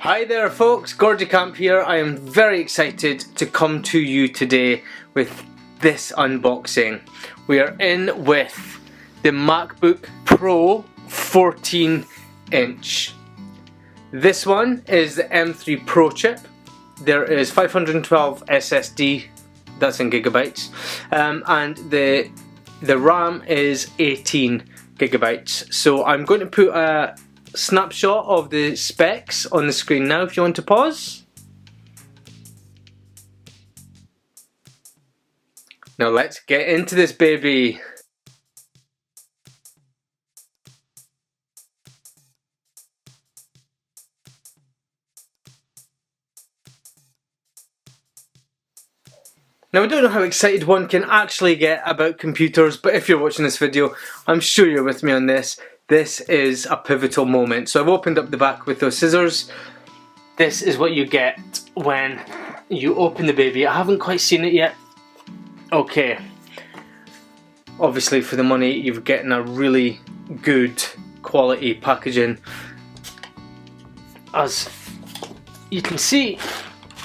Hi there folks, Gordy here. I am very excited to come to you today with this unboxing. We are in with the MacBook Pro 14-inch. This one is the M3 Pro chip. There is 512 SSD, that's in gigabytes, and the RAM is 18 gigabytes. So I'm going to put a snapshot of the specs on the screen now if you want to pause. Now let's get into this baby. Now I don't know how excited one can actually get about computers, but if you're watching this video, I'm sure you're with me on this. This is a pivotal moment. So I've opened up the back with those scissors. This is what you get when you open the baby. I haven't quite seen it yet. Okay. Obviously for the money you're getting a really good quality packaging. As you can see,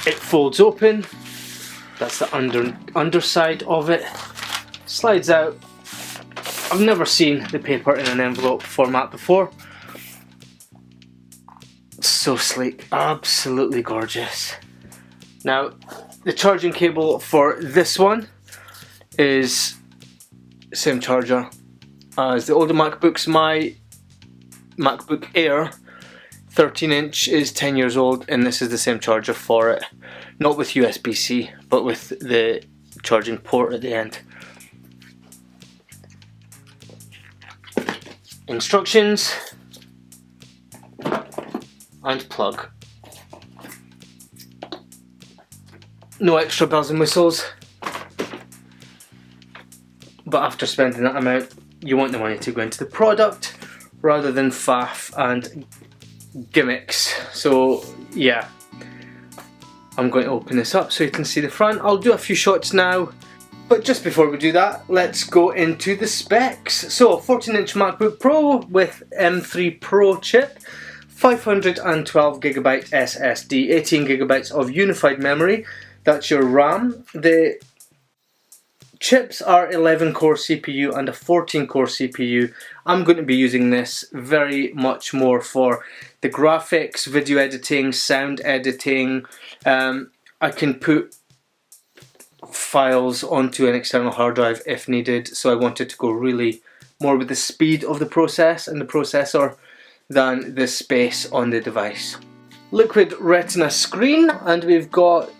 it folds open. That's the underside of it. Slides out. I've never seen the paper in an envelope format before. So sleek, absolutely gorgeous. Now, the charging cable for this one is the same charger as the older MacBooks. My MacBook Air 13-inch is 10 years old, and this is the same charger for it. Not with USB-C, but with the charging port at the end. Instructions and plug. No extra bells and whistles, but after spending that amount you want the money to go into the product rather than faff and gimmicks. So yeah, I'm going to open this up so you can see the front. I'll do a few shots now. But just before we do that, let's go into the specs. So 14-inch MacBook Pro with M3 Pro chip, 512 gigabyte SSD, 18 gigabytes of unified memory, that's your RAM. The chips are 11 core CPU and a 14 core CPU. I'm going to be using this very much more for the graphics, video editing, sound editing. I can put files onto an external hard drive if needed, so I wanted to go really more with the speed of the process and the processor than the space on the device. Liquid Retina screen, and we've got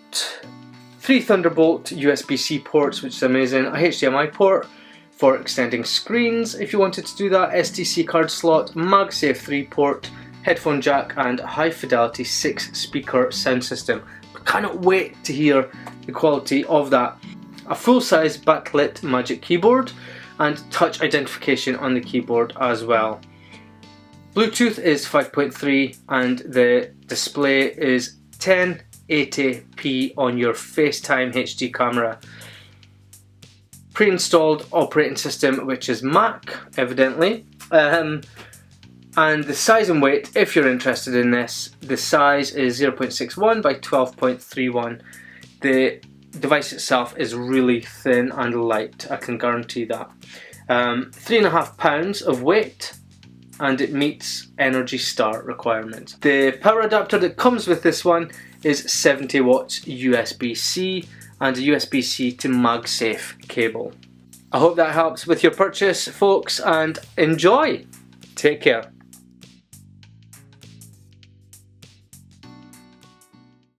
3 Thunderbolt USB-C ports, which is amazing, a HDMI port for extending screens if you wanted to do that, SDC card slot, MagSafe 3 port, headphone jack, and a high fidelity 6 speaker sound system. I cannot wait to hear the quality of that. A full-size backlit Magic Keyboard and touch identification on the keyboard as well. Bluetooth is 5.3 and the display is 1080p on your FaceTime HD camera. Pre-installed operating system, which is Mac, evidently. And the size and weight, if you're interested in this, the size is 0.61 by 12.31. The device itself is really thin and light, I can guarantee that. 3.5 pounds of weight, and it meets Energy Star requirements. The power adapter that comes with this one is 70 watts USB-C and a USB-C to MagSafe cable. I hope that helps with your purchase, folks, and enjoy! Take care.